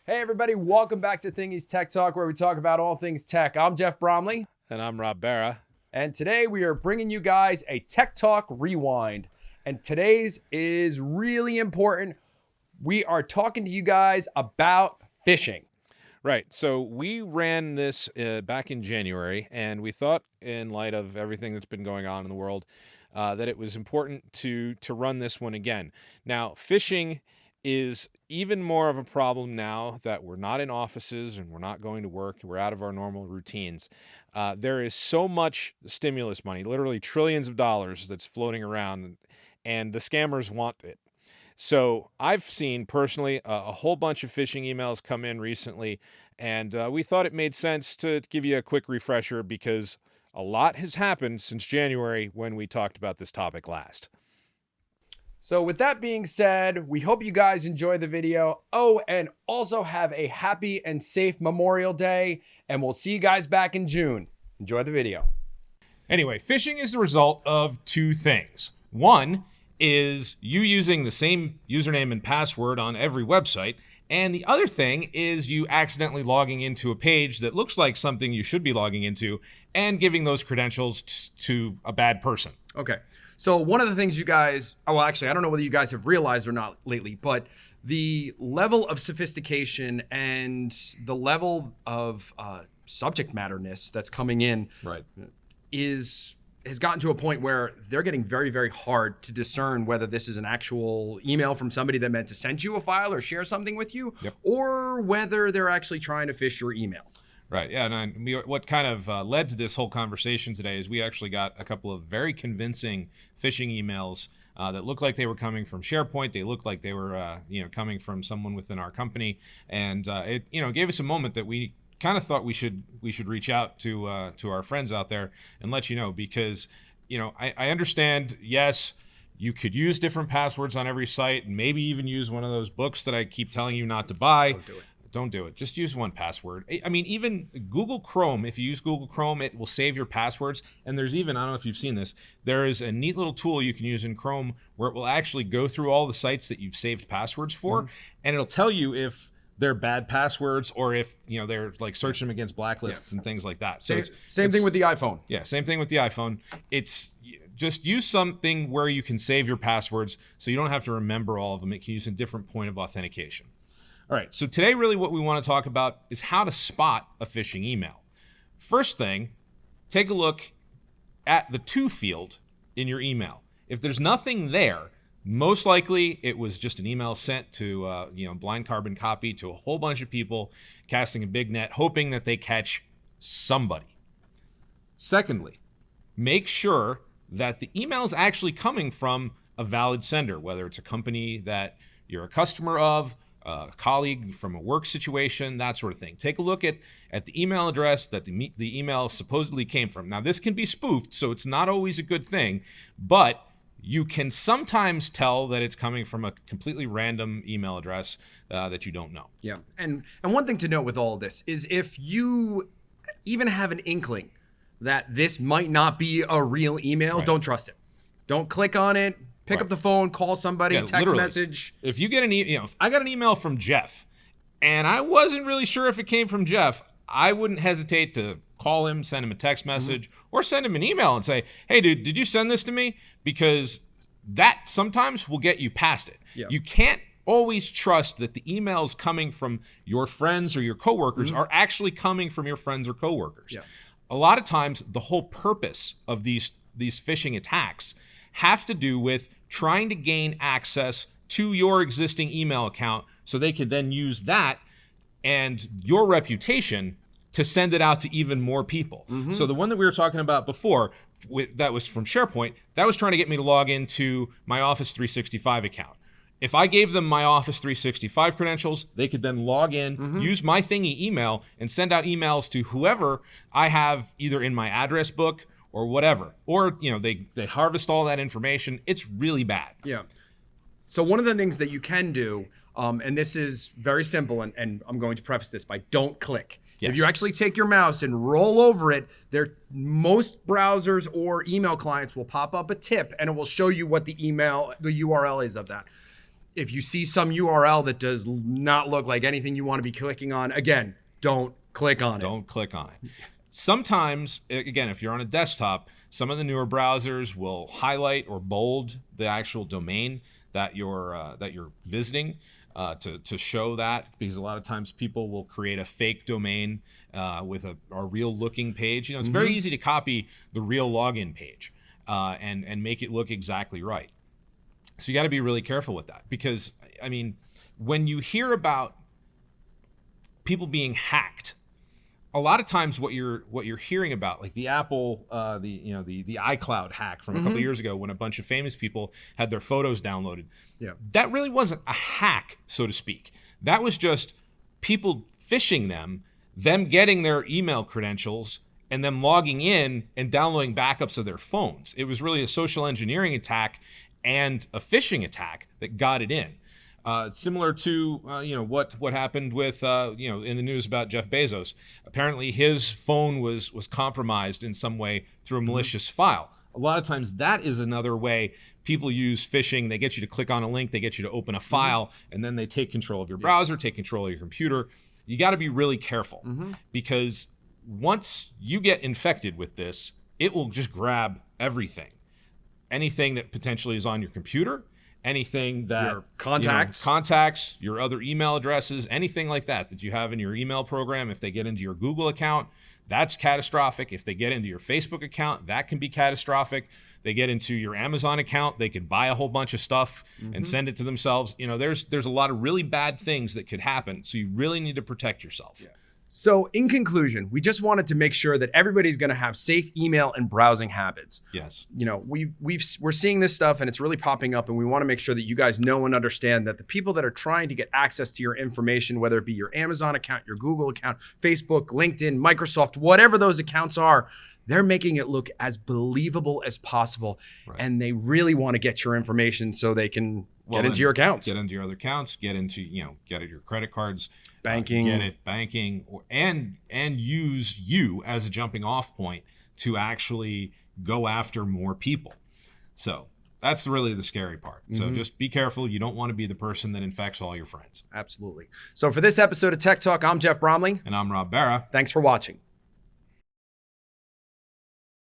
Hey everybody, welcome back to Thingy's Tech Talk, where we talk about all things tech. I'm Jeff Bromley. And I'm Rob Barra. And today we are bringing you guys a Tech Talk Rewind. And today's is really important. We are talking to you guys about phishing. Right. So we ran this back in January, and we thought, in light of everything that's been going on in the world, that it was important to run this one again. Now, phishing is even more of a problem now that we're not in offices and we're not going to work. We're out of our normal routines. There is so much stimulus money, literally trillions of dollars, that's floating around, and the scammers want it. So I've seen personally a whole bunch of phishing emails come in recently, and we thought it made sense to give you a quick refresher because a lot has happened since January when we talked about this topic last. So with that being said, we hope you guys enjoy the video. Oh, and also have a happy and safe Memorial Day, and we'll see you guys back in June. Enjoy the video. Anyway, phishing is the result of two things. One is you using the same username and password on every website, and the other thing is you accidentally logging into a page that looks like something you should be logging into and giving those credentials to a bad person. Okay. So one of the things you guys, well, actually, I don't know whether you guys have realized or not lately, but the level of sophistication and the level of subject matterness that's coming in has gotten to a point where they're getting very, very hard to discern whether this is an actual email from somebody that meant to send you a file or share something with you, or whether they're actually trying to phish your email. Right. Yeah. And what kind of led to this whole conversation today is we actually got a couple of very convincing phishing emails that looked like they were coming from SharePoint. They looked like they were, coming from someone within our company, and it, gave us a moment that we kind of thought we should reach out to our friends out there and let you know, because, I understand. Yes, you could use different passwords on every site, and maybe even use one of those books that I keep telling you not to buy. Don't do it. Just use one password. I mean, even Google Chrome, if you use Google Chrome, it will save your passwords. And there's even, I don't know if you've seen this, there is a neat little tool you can use in Chrome where it will actually go through all the sites that you've saved passwords for, and it'll tell you if they're bad passwords or if, they're like searching them against blacklists and things like that. So same thing with the iPhone. Yeah, same thing with the iPhone. It's just use something where you can save your passwords so you don't have to remember all of them. It can use a different point of authentication. All right, so today really what we want to talk about is how to spot a phishing email. First thing, take a look at the to field in your email. If there's nothing there, most likely it was just an email sent to blind carbon copy to a whole bunch of people, casting a big net, hoping that they catch somebody. Secondly, make sure that the email is actually coming from a valid sender, whether it's a company that you're a customer of, a colleague from a work situation, that sort of thing. Take a look at the email address that the email supposedly came from. Now, this can be spoofed, so it's not always a good thing, but you can sometimes tell that it's coming from a completely random email address that you don't know. Yeah, and one thing to note with all of this is if you even have an inkling that this might not be a real email, don't trust it. Don't click on it. Pick up the phone, call somebody, text message. If you get if I got an email from Jeff and I wasn't really sure if it came from Jeff, I wouldn't hesitate to call him, send him a text message, or send him an email and say, hey, dude, did you send this to me? Because that sometimes will get you past it. Yeah. You can't always trust that the emails coming from your friends or your coworkers are actually coming from your friends or coworkers. Yeah. A lot of times, the whole purpose of these phishing attacks have to do with trying to gain access to your existing email account so they could then use that and your reputation to send it out to even more people. So the one that we were talking about before, that was from SharePoint, that was trying to get me to log into my Office 365 account. If I gave them my Office 365 credentials, they could then log in, use my thingy email, and send out emails to whoever I have either in my address book or whatever. Or, they harvest all that information. It's really bad. Yeah. So one of the things that you can do, and this is very simple, and I'm going to preface this by don't click. Yes. If you actually take your mouse and roll over it, most browsers or email clients will pop up a tip and it will show you what the URL is of that. if you see some URL that does not look like anything you want to be clicking on, again, don't click on it. Don't click on it. Sometimes, again, if you're on a desktop, some of the newer browsers will highlight or bold the actual domain that you're visiting to show that, because a lot of times people will create a fake domain with a real looking page. It's very easy to copy the real login page and make it look exactly right. So you got to be really careful with that, because I mean, when you hear about people being hacked, a lot of times what you're hearing about, like the Apple, the Icloud hack from a couple of years ago, when a bunch of famous people had their photos downloaded. Yeah. That really wasn't a hack, so to speak. That was just people phishing them getting their email credentials, and them logging in and downloading backups of their phones. It was really a social engineering attack and a phishing attack that got it in. Similar to what happened with in the news about Jeff Bezos. Apparently his phone was compromised in some way through a malicious file. A lot of times that is another way people use phishing. They get you to click on a link, they get you to open a file, and then they take control of your browser, take control of your computer. You got to be really careful, because once you get infected with this, it will just grab everything. Anything that potentially is on your computer, anything that your contacts, your other email addresses, anything like that you have in your email program. If they get into your Google account, that's catastrophic. If they get into your Facebook account, that can be catastrophic. They get into your Amazon account, they could buy a whole bunch of stuff and send it to themselves. There's a lot of really bad things that could happen. So you really need to protect yourself. Yeah. So in conclusion, we just wanted to make sure that everybody's going to have safe email and browsing habits. Yes. We're seeing this stuff and it's really popping up, and we want to make sure that you guys know and understand that the people that are trying to get access to your information, whether it be your Amazon account, your Google account, Facebook, LinkedIn, Microsoft, whatever those accounts are, they're making it look as believable as possible. Right. And they really want to get your information so they can get into your accounts. Get into your other accounts, get into, get at your credit cards, banking, and use you as a jumping off point to actually go after more people. So that's really the scary part. So just be careful. You don't want to be the person that infects all your friends. Absolutely. So for this episode of Tech Talk, I'm Jeff Bromley. And I'm Rob Barra. Thanks for watching.